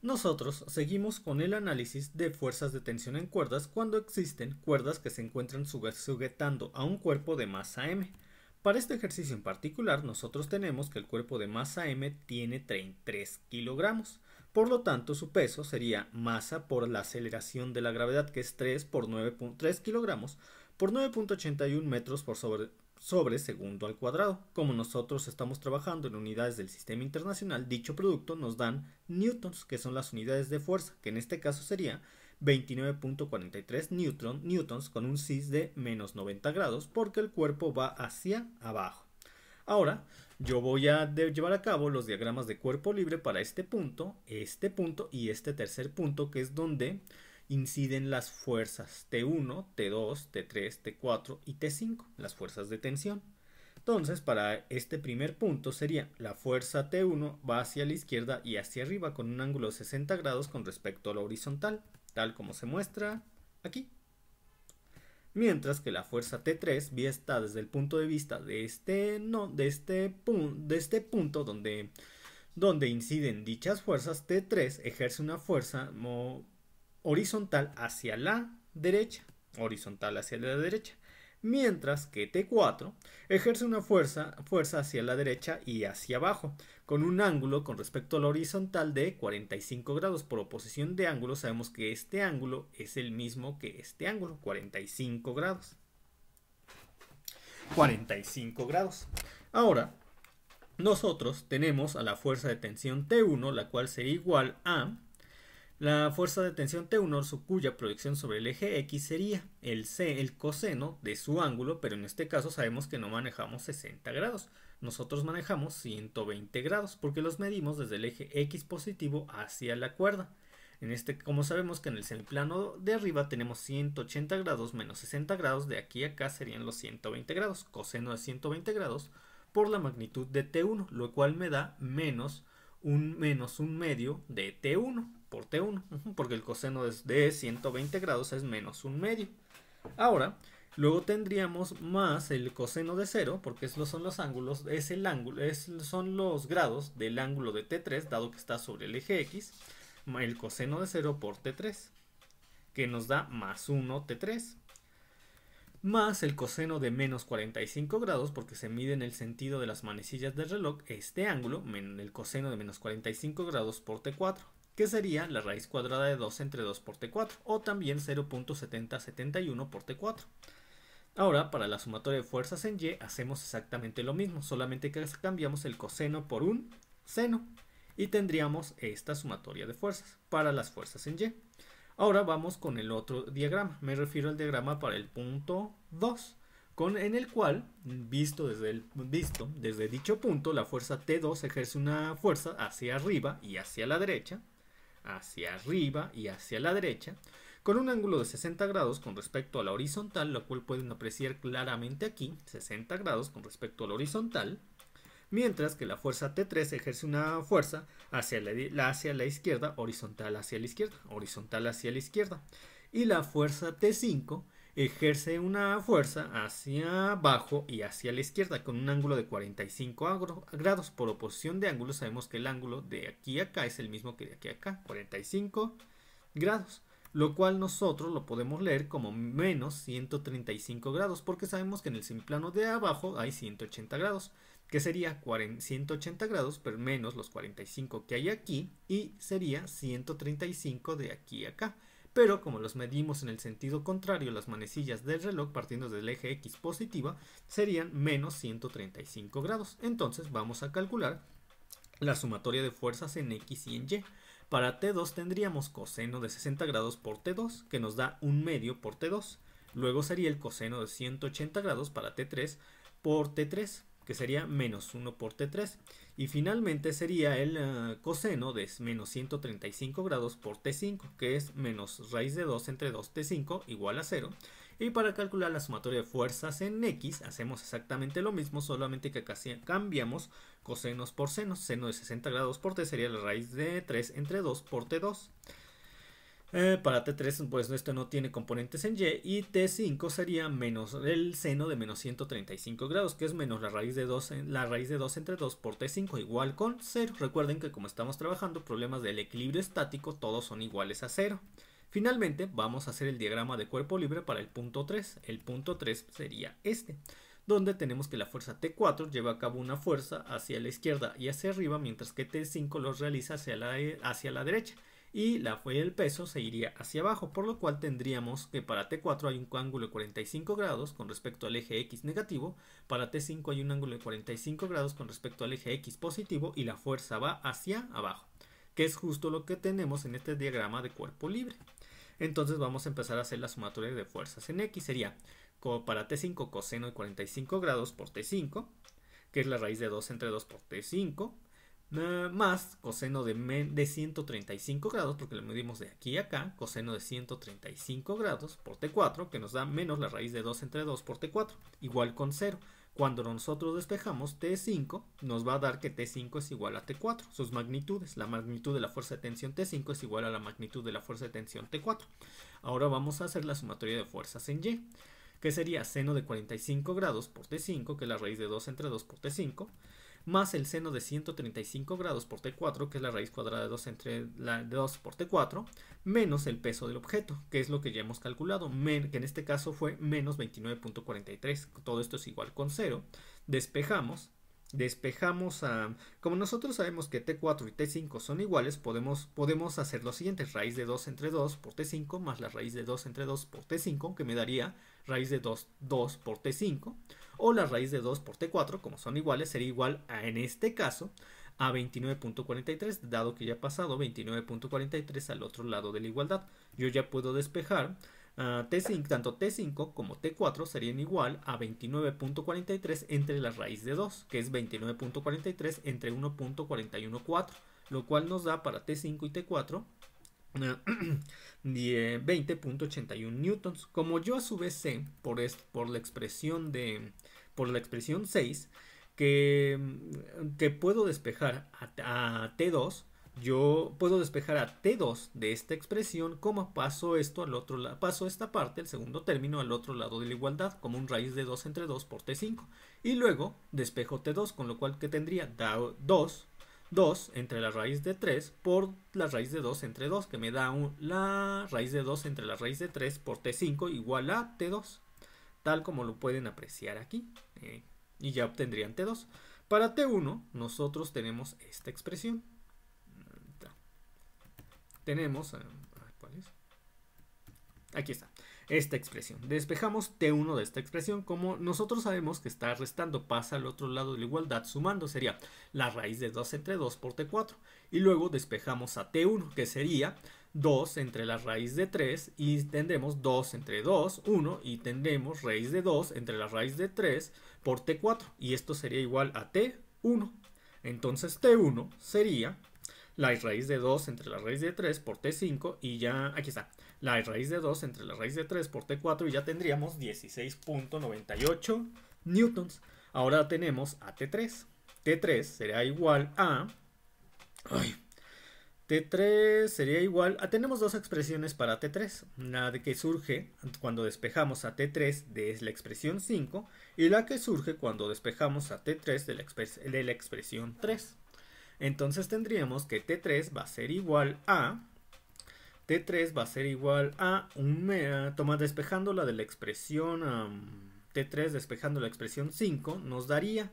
Nosotros seguimos con el análisis de fuerzas de tensión en cuerdas cuando existen cuerdas que se encuentran sujetando a un cuerpo de masa m. Para este ejercicio en particular, nosotros tenemos que el cuerpo de masa m tiene 33 kilogramos. Por lo tanto, su peso sería masa por la aceleración de la gravedad, que es 3 por 9.3 kilogramos por 9.81 metros por sobre segundo al cuadrado. Como nosotros estamos trabajando en unidades del sistema internacional, dicho producto nos dan newtons, que son las unidades de fuerza, que en este caso sería 29.43 newtons con un cis de menos 90 grados porque el cuerpo va hacia abajo. Ahora, yo voy a llevar a cabo los diagramas de cuerpo libre para este punto y este tercer punto, que es donde inciden las fuerzas T1, T2, T3, T4 y T5, las fuerzas de tensión. Entonces, para este primer punto sería la fuerza T1 va hacia la izquierda y hacia arriba con un ángulo de 60 grados con respecto a la horizontal, tal como se muestra aquí. Mientras que la fuerza T3 está desde el punto de vista de este punto donde inciden dichas fuerzas. T3 ejerce una fuerza horizontal hacia la derecha, mientras que T4 ejerce una fuerza hacia la derecha y hacia abajo, con un ángulo con respecto a la horizontal de 45 grados. Por oposición de ángulos sabemos que este ángulo es el mismo que este ángulo, 45 grados. 45 grados. Ahora, nosotros tenemos a la fuerza de tensión T1, la cual sería igual a la fuerza de tensión T1, cuya proyección sobre el eje X sería el coseno de su ángulo, pero en este caso sabemos que no manejamos 60 grados. Nosotros manejamos 120 grados porque los medimos desde el eje X positivo hacia la cuerda. Como sabemos que en el semiplano de arriba tenemos 180 grados menos 60 grados, de aquí a acá serían los 120 grados. Coseno de 120 grados por la magnitud de T1, lo cual me da menos un medio de T1 por T1, porque el coseno de 120 grados es menos un medio. Ahora, luego tendríamos más el coseno de 0, porque esos son los ángulos, son los grados del ángulo de T3, dado que está sobre el eje X, el coseno de 0 por T3, que nos da más 1 T3, más el coseno de menos 45 grados, porque se mide en el sentido de las manecillas del reloj este ángulo, el coseno de menos 45 grados por T4, que sería la raíz cuadrada de 2 entre 2 por T4, o también 0.7071 por T4. Ahora, para la sumatoria de fuerzas en Y, hacemos exactamente lo mismo, solamente que cambiamos el coseno por un seno, y tendríamos esta sumatoria de fuerzas para las fuerzas en Y. Ahora vamos con el otro diagrama, me refiero al diagrama para el punto 2, en el cual, visto desde dicho punto, la fuerza T2 ejerce una fuerza hacia arriba y hacia la derecha, con un ángulo de 60 grados con respecto a la horizontal, lo cual pueden apreciar claramente aquí, 60 grados con respecto a la horizontal, mientras que la fuerza T3 ejerce una fuerza hacia la izquierda, horizontal hacia la izquierda, y la fuerza T5 ejerce una fuerza hacia abajo y hacia la izquierda con un ángulo de 45 grados. Por oposición de ángulos sabemos que el ángulo de aquí a acá es el mismo que de aquí a acá, 45 grados, lo cual nosotros lo podemos leer como menos 135 grados, porque sabemos que en el semiplano de abajo hay 180 grados, que sería 180 grados pero menos los 45 que hay aquí, y sería 135 de aquí a acá. Pero como los medimos en el sentido contrario, las manecillas del reloj partiendo del eje X positiva serían menos 135 grados. Entonces vamos a calcular la sumatoria de fuerzas en X y en Y. Para T2 tendríamos coseno de 60 grados por T2, que nos da un medio por T2. Luego sería el coseno de 180 grados para T3 por T3, que sería menos 1 por T3. Y finalmente sería el coseno de menos 135 grados por T5, que es menos raíz de 2 entre 2T5 igual a 0. Y para calcular la sumatoria de fuerzas en X hacemos exactamente lo mismo, solamente que acá cambiamos cosenos por senos. Seno de 60 grados por T sería la raíz de 3 entre 2 por T2. Para T3, pues esto no tiene componentes en Y, y T5 sería menos el seno de menos 135 grados, que es menos la raíz de 2, la raíz de 2 entre 2 por T5, igual con 0. Recuerden que como estamos trabajando problemas del equilibrio estático, todos son iguales a 0. Finalmente, vamos a hacer el diagrama de cuerpo libre para el punto 3. El punto 3 sería este, donde tenemos que la fuerza T4 lleva a cabo una fuerza hacia la izquierda y hacia arriba, mientras que T5 los realiza hacia la derecha. Y el peso se iría hacia abajo, por lo cual tendríamos que para T4 hay un ángulo de 45 grados con respecto al eje X negativo, para T5 hay un ángulo de 45 grados con respecto al eje X positivo y la fuerza va hacia abajo, que es justo lo que tenemos en este diagrama de cuerpo libre. Entonces vamos a empezar a hacer la sumatoria de fuerzas en X, sería para T5 coseno de 45 grados por T5, que es la raíz de 2 entre 2 por T5, más coseno de 135 grados, porque lo medimos de aquí a acá, coseno de 135 grados por T4, que nos da menos la raíz de 2 entre 2 por T4, igual con 0. Cuando nosotros despejamos T5, nos va a dar que T5 es igual a T4, sus magnitudes. La magnitud de la fuerza de tensión T5 es igual a la magnitud de la fuerza de tensión T4. Ahora vamos a hacer la sumatoria de fuerzas en Y, que sería seno de 45 grados por T5, que es la raíz de 2 entre 2 por T5, más el seno de 135 grados por T4, que es la raíz cuadrada de 2 entre 2 por T4, menos el peso del objeto, que es lo que ya hemos calculado, que en este caso fue menos 29.43. Todo esto es igual con 0. Despejamos, como nosotros sabemos que T4 y T5 son iguales, podemos hacer lo siguiente: raíz de 2 entre 2 por T5 más la raíz de 2 entre 2 por T5, que me daría raíz de 2 por T5, o la raíz de 2 por T4, como son iguales, sería igual en este caso a 29.43, dado que ya he pasado 29.43 al otro lado de la igualdad. Yo ya puedo despejar T5, tanto T5 como T4 serían igual a 29.43 entre la raíz de 2, que es 29.43 entre 1.414, lo cual nos da para T5 y T4 20.81 newtons. Como yo a su vez sé por la expresión 6 que puedo despejar a T2, yo puedo despejar a T2 de esta expresión, como paso esto al otro lado, paso esta parte, el segundo término, al otro lado de la igualdad, como un raíz de 2 entre 2 por T5, y luego despejo T2, con lo cual que tendría 2 entre la raíz de 3 por la raíz de 2 entre 2, que me da la raíz de 2 entre la raíz de 3 por T5 igual a T2, tal como lo pueden apreciar aquí, y ya obtendrían T2. Para T1 nosotros tenemos esta expresión. Tenemos, ¿cuál es? Aquí está, esta expresión. Despejamos T1 de esta expresión. Como nosotros sabemos que está restando, pasa al otro lado de la igualdad, sumando sería la raíz de 2 entre 2 por T4. Y luego despejamos a T1, que sería 2 entre la raíz de 3, y tendremos 2 entre 2, 1, y tendremos raíz de 2 entre la raíz de 3 por T4. Y esto sería igual a T1. Entonces T1 sería la raíz de 2 entre la raíz de 3 por T5, y ya, aquí está, la raíz de 2 entre la raíz de 3 por T4, y ya tendríamos 16.98 newtons. Ahora tenemos a T3. T3 será igual a... T3 sería igual a... Tenemos dos expresiones para T3. La de que surge cuando despejamos a T3 de la expresión 5, y la que surge cuando despejamos a T3 de la expresión 3. Entonces tendríamos que T3 va a ser igual a... despejándola de la expresión T3, despejando la expresión 5, nos daría...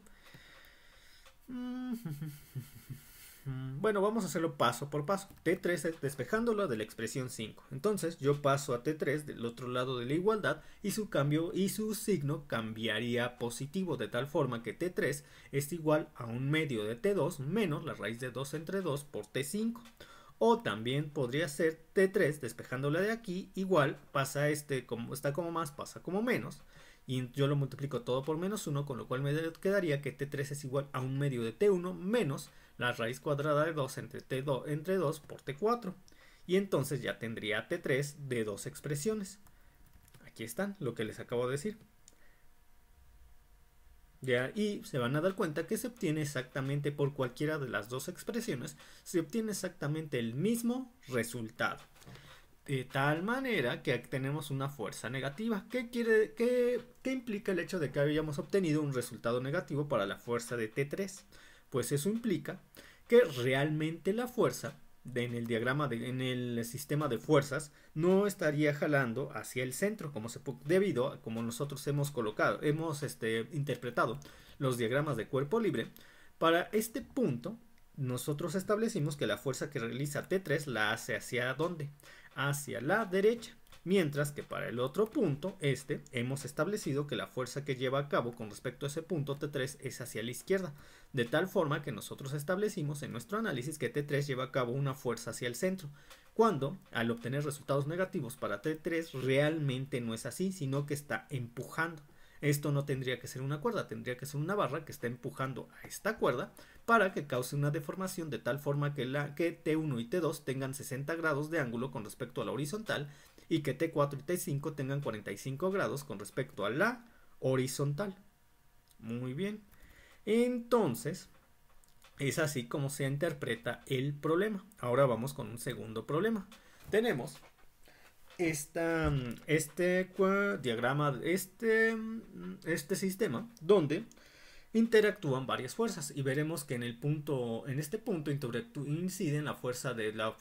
Bueno, vamos a hacerlo paso por paso. T3 despejándolo de la expresión 5. Entonces yo paso a T3 del otro lado de la igualdad, y su signo cambiaría a positivo, de tal forma que T3 es igual a un medio de T2 menos la raíz de 2 entre 2 por T5. O también podría ser T3 despejándola de aquí, igual pasa como está como más, pasa como menos, y yo lo multiplico todo por menos 1, con lo cual me quedaría que T3 es igual a un medio de T1 menos la raíz cuadrada de 2 entre 2 por T4. Y entonces ya tendría T3 de dos expresiones. Aquí están, lo que les acabo de decir. Ya, y se van a dar cuenta que se obtiene exactamente, por cualquiera de las dos expresiones, se obtiene exactamente el mismo resultado. de tal manera que tenemos una fuerza negativa. ¿Qué implica el hecho de que habíamos obtenido un resultado negativo para la fuerza de T3? Pues eso implica que realmente la fuerza en el diagrama, en el sistema de fuerzas, no estaría jalando hacia el centro, debido a como nosotros hemos interpretado los diagramas de cuerpo libre. Para este punto, nosotros establecimos que la fuerza que realiza T3 la hace hacia ¿dónde? Hacia la derecha. Mientras que para el otro punto, hemos establecido que la fuerza que lleva a cabo con respecto a ese punto T3 es hacia la izquierda. De tal forma que nosotros establecimos en nuestro análisis que T3 lleva a cabo una fuerza hacia el centro. Cuando, al obtener resultados negativos para T3, realmente no es así, sino que está empujando. Esto no tendría que ser una cuerda, tendría que ser una barra que está empujando a esta cuerda para que cause una deformación de tal forma que T1 y T2 tengan 60 grados de ángulo con respecto a la horizontal y que T4 y T5 tengan 45 grados con respecto a la horizontal. Muy bien. Entonces, es así como se interpreta el problema. Ahora vamos con un segundo problema. Tenemos este diagrama, este sistema donde interactúan varias fuerzas y veremos que en este punto inciden la fuerza de la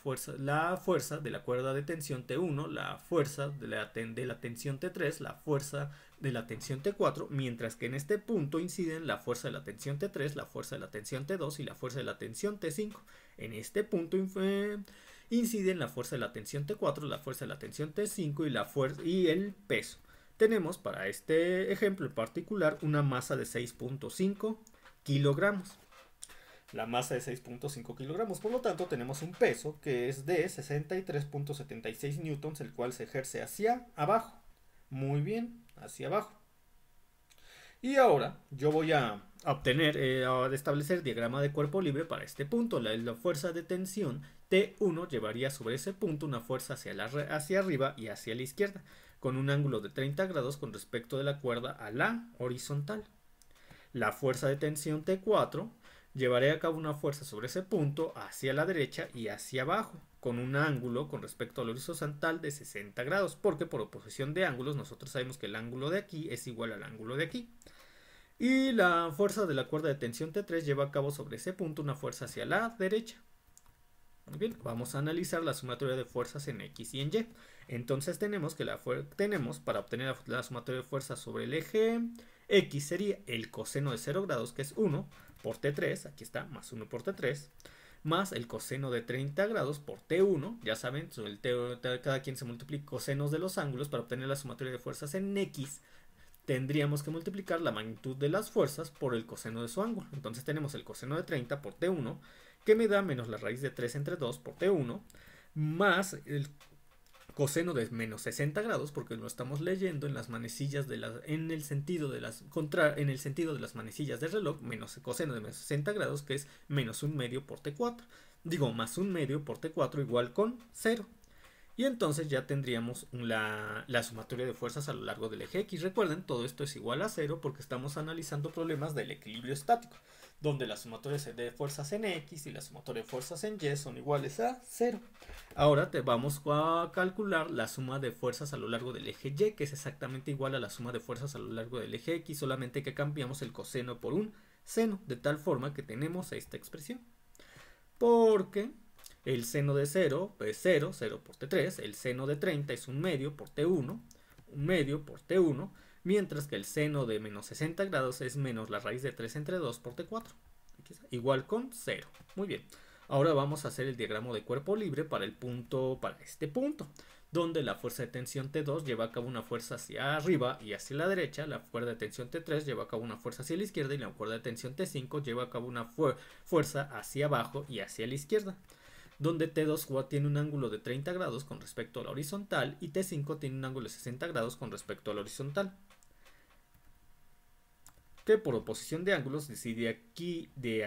cuerda de tensión T1, la fuerza de la tensión T3, la fuerza de la tensión T4, mientras que en este punto inciden la fuerza de la tensión T3, la fuerza de la tensión T2 y la fuerza de la tensión T5. En este punto inciden la fuerza de la tensión T4, la fuerza de la tensión T5 y el peso. Tenemos para este ejemplo en particular una masa de 6.5 kilogramos. La masa de 6.5 kilogramos, por lo tanto tenemos un peso que es de 63.76 newtons, el cual se ejerce hacia abajo. Muy bien, hacia abajo. Y ahora yo voy a establecer diagrama de cuerpo libre para este punto. La fuerza de tensión T1 llevaría sobre ese punto una fuerza hacia arriba y hacia la izquierda, con un ángulo de 30 grados con respecto de la cuerda a la horizontal. La fuerza de tensión T4 llevaría a cabo una fuerza sobre ese punto hacia la derecha y hacia abajo, con un ángulo con respecto al horizontal de 60 grados, porque por oposición de ángulos nosotros sabemos que el ángulo de aquí es igual al ángulo de aquí. Y la fuerza de la cuerda de tensión T3 lleva a cabo sobre ese punto una fuerza hacia la derecha. Muy bien, vamos a analizar la sumatoria de fuerzas en X y en Y. Entonces tenemos para obtener la sumatoria de fuerzas sobre el eje X sería el coseno de 0 grados, que es 1 por T3, aquí está, más 1 por T3, más el coseno de 30 grados por T1, ya saben, cada quien se multiplica cosenos de los ángulos. Para obtener la sumatoria de fuerzas en X, tendríamos que multiplicar la magnitud de las fuerzas por el coseno de su ángulo. Entonces tenemos el coseno de 30 por T1, que me da menos la raíz de 3 entre 2 por T1, más el coseno de menos 60 grados, porque lo estamos leyendo en las manecillas en el sentido de las manecillas del reloj, menos el coseno de menos 60 grados, que es menos un medio por T4. Digo, más un medio por T4 igual con 0. Y entonces ya tendríamos la sumatoria de fuerzas a lo largo del eje X. Recuerden, todo esto es igual a 0 porque estamos analizando problemas del equilibrio estático, donde las sumatorias de fuerzas en X y la sumatoria de fuerzas en Y son iguales a 0. Ahora vamos a calcular la suma de fuerzas a lo largo del eje Y, que es exactamente igual a la suma de fuerzas a lo largo del eje X, solamente que cambiamos el coseno por un seno, de tal forma que tenemos esta expresión. Porque el seno de 0 es 0, 0 por T3, el seno de 30 es un medio por T1, un medio por T1, mientras que el seno de menos 60 grados es menos la raíz de 3 entre 2 por T4, igual con 0. Muy bien, ahora vamos a hacer el diagrama de cuerpo libre para este punto, donde la fuerza de tensión T2 lleva a cabo una fuerza hacia arriba y hacia la derecha, la cuerda de tensión T3 lleva a cabo una fuerza hacia la izquierda y la cuerda de tensión T5 lleva a cabo una fuerza hacia abajo y hacia la izquierda, donde T2 tiene un ángulo de 30 grados con respecto a la horizontal y T5 tiene un ángulo de 60 grados con respecto a la horizontal. Que por oposición de ángulos, de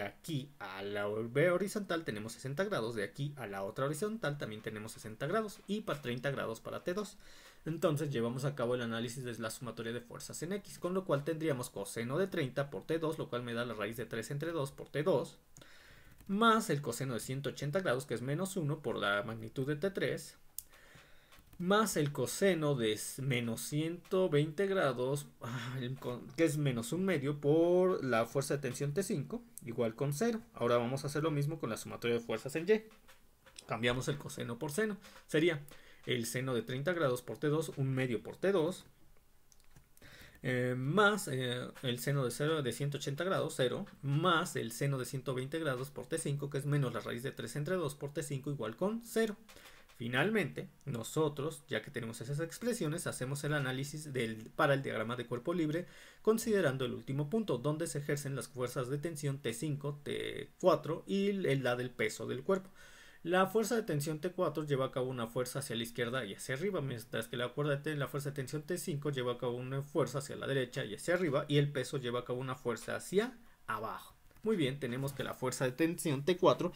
aquí a la horizontal tenemos 60 grados, de aquí a la otra horizontal también tenemos 60 grados y para 30 grados para T2. Entonces llevamos a cabo el análisis de la sumatoria de fuerzas en X, con lo cual tendríamos coseno de 30 por T2, lo cual me da la raíz de 3 entre 2 por T2, más el coseno de 180 grados, que es menos 1 por la magnitud de T3, más el coseno de menos 120 grados, que es menos un medio por la fuerza de tensión T5, igual con 0. Ahora vamos a hacer lo mismo con la sumatoria de fuerzas en Y. Cambiamos el coseno por seno. Sería el seno de 30 grados por T2, un medio por T2, más el seno de 0 de 180 grados, 0, más el seno de 120 grados por T5, que es menos la raíz de 3 entre 2 por T5, igual con 0. Finalmente, nosotros, ya que tenemos esas expresiones, hacemos el análisis para el diagrama de cuerpo libre, considerando el último punto, donde se ejercen las fuerzas de tensión T5, T4 y la del peso del cuerpo. La fuerza de tensión T4 lleva a cabo una fuerza hacia la izquierda y hacia arriba, mientras que la fuerza de tensión T5 lleva a cabo una fuerza hacia la derecha y hacia arriba, y el peso lleva a cabo una fuerza hacia abajo. Muy bien, tenemos que la fuerza de tensión T4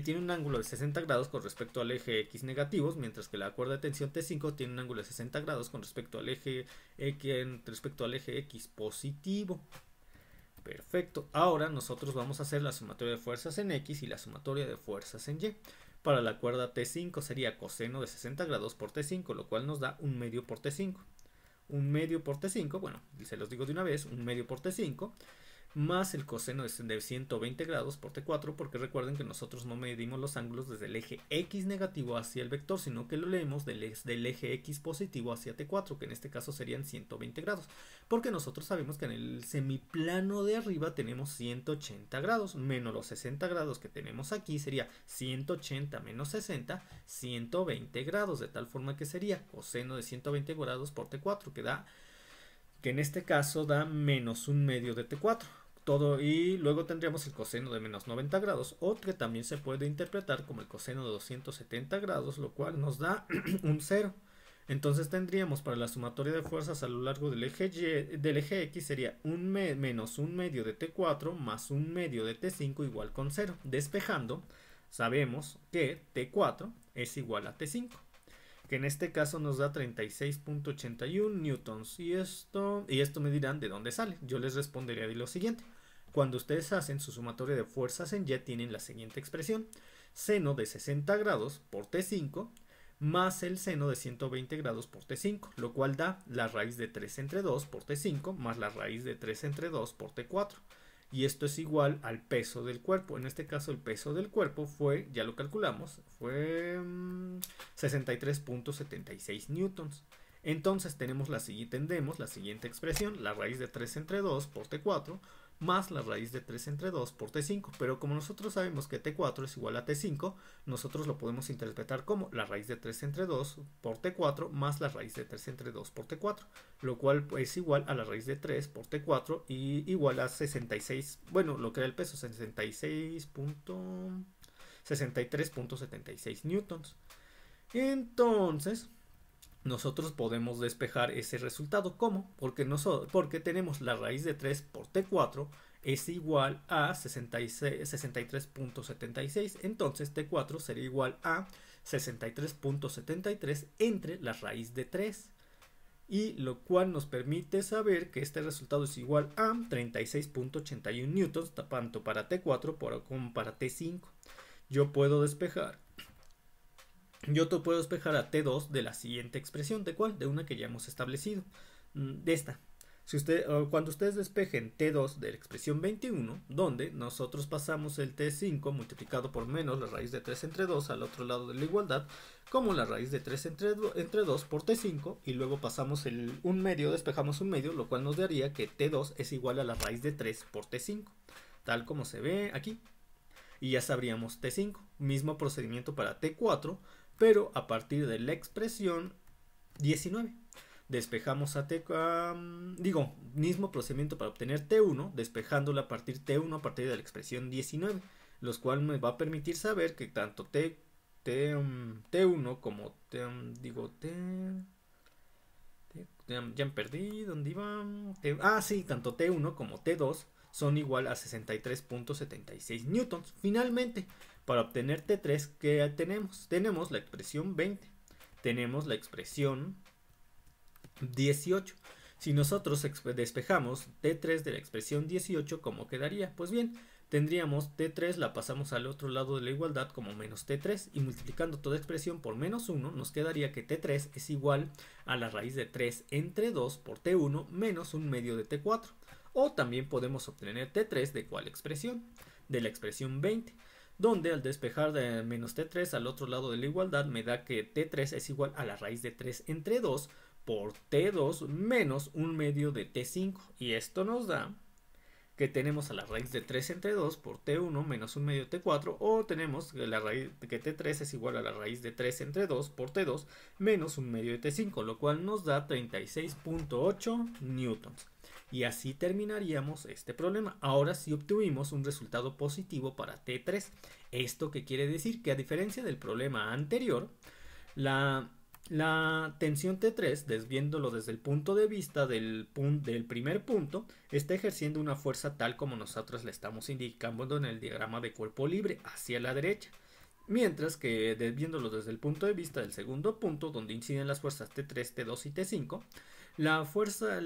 tiene un ángulo de 60 grados con respecto al eje X negativos, mientras que la cuerda de tensión T5 tiene un ángulo de 60 grados con respecto al eje X positivo. Perfecto. Ahora nosotros vamos a hacer la sumatoria de fuerzas en X y la sumatoria de fuerzas en Y. Para la cuerda T5 sería coseno de 60 grados por T5, lo cual nos da un medio por T5. Un medio por T5, bueno, se los digo de una vez, un medio por T5, más el coseno de 120 grados por T4, porque recuerden que nosotros no medimos los ángulos desde el eje X negativo hacia el vector, sino que lo leemos del eje X positivo hacia T4, que en este caso serían 120 grados, porque nosotros sabemos que en el semiplano de arriba tenemos 180 grados, menos los 60 grados que tenemos aquí, sería 180 menos 60, 120 grados, de tal forma que sería coseno de 120 grados por T4, que en este caso da menos un medio de T4. Y luego tendríamos el coseno de menos 90 grados, o que también se puede interpretar como el coseno de 270 grados, lo cual nos da un 0. Entonces tendríamos para la sumatoria de fuerzas a lo largo del eje X sería menos un medio de T4 más un medio de T5 igual con 0. Despejando, sabemos que T4 es igual a T5, que en este caso nos da 36.81 newtons. Y esto me dirán de dónde sale. Yo les respondería de lo siguiente. Cuando ustedes hacen su sumatoria de fuerzas en Y, tienen la siguiente expresión: seno de 60 grados por T5 más el seno de 120 grados por T5, lo cual da la raíz de 3 entre 2 por T5 más la raíz de 3 entre 2 por T4. Y esto es igual al peso del cuerpo. En este caso el peso del cuerpo fue, ya lo calculamos, fue 63.76 newtons. Entonces tendremos la siguiente expresión: la raíz de 3 entre 2 por T4 más la raíz de 3 entre 2 por T5. Pero como nosotros sabemos que T4 es igual a T5, nosotros lo podemos interpretar como la raíz de 3 entre 2 por T4 más la raíz de 3 entre 2 por T4, lo cual es igual a la raíz de 3 por T4 y igual a 66, bueno, lo que era el peso, 63.76 newtons. Entonces nosotros podemos despejar ese resultado. ¿Cómo? Porque tenemos la raíz de 3 por T4 es igual a 63.76. Entonces T4 sería igual a 63.73 entre la raíz de 3. Y lo cual nos permite saber que este resultado es igual a 36.81 newtons, tanto para T4 como para T5. Yo puedo despejar a T2 de la siguiente expresión. ¿De cuál? De una que ya hemos establecido. De esta. Cuando ustedes despejen T2 de la expresión 21, donde nosotros pasamos el T5 multiplicado por menos la raíz de 3 entre 2 al otro lado de la igualdad, como la raíz de 3 entre 2 por T5, y luego pasamos un medio, despejamos un medio, lo cual nos daría que T2 es igual a la raíz de 3 por T5, tal como se ve aquí. Y ya sabríamos T5. Mismo procedimiento para T4, pero a partir de la expresión 19. Despejamos mismo procedimiento para obtener T1, despejándola a partir T1 a partir de la expresión 19, los cual me va a permitir saber que tanto T1 como ya perdí, ¿dónde iba? Tanto T1 como T2 son igual a 63.76 newtons. Finalmente, para obtener T3, ¿qué tenemos? Tenemos la expresión 20, tenemos la expresión 18. Si nosotros despejamos T3 de la expresión 18, ¿cómo quedaría? Pues bien, tendríamos T3 la pasamos al otro lado de la igualdad como menos T3 y multiplicando toda expresión por menos 1 nos quedaría que T3 es igual a la raíz de 3 entre 2 por T1 menos 1/2 de T4. O también podemos obtener T3 de ¿cuál expresión? De la expresión 20, donde al despejar de menos T3 al otro lado de la igualdad me da que T3 es igual a la raíz de 3 entre 2 por T2 menos 1/2 de T5. Y esto nos da que tenemos a la raíz de 3 entre 2 por T1 menos 1/2 de T4, o tenemos que la raíz que T3 es igual a la raíz de 3 entre 2 por T2 menos 1/2 de T5, lo cual nos da 36.8 newtons. Y así terminaríamos este problema. Ahora sí obtuvimos un resultado positivo para T3. ¿Esto qué quiere decir? Que a diferencia del problema anterior, la tensión T3, viéndolo desde el punto de vista del primer punto, está ejerciendo una fuerza tal como nosotros le estamos indicando en el diagrama de cuerpo libre hacia la derecha. Mientras que viéndolo desde el punto de vista del segundo punto, donde inciden las fuerzas T3, T2 y T5, la fuerza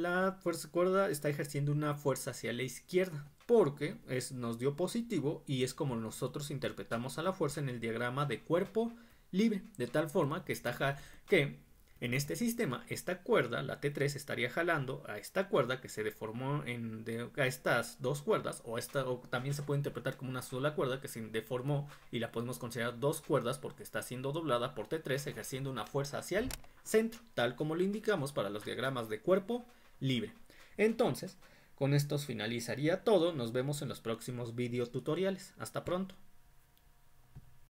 cuerda está ejerciendo una fuerza hacia la izquierda, porque nos dio positivo y es como nosotros interpretamos a la fuerza en el diagrama de cuerpo libre, de tal forma que en este sistema esta cuerda, la T3, estaría jalando a esta cuerda que se deformó a estas dos cuerdas, o también se puede interpretar como una sola cuerda que se deformó y la podemos considerar dos cuerdas porque está siendo doblada por T3 ejerciendo una fuerza hacia el centro, tal como lo indicamos para los diagramas de cuerpo libre. Entonces, con estos finalizaría todo. Nos vemos en los próximos videotutoriales. Hasta pronto.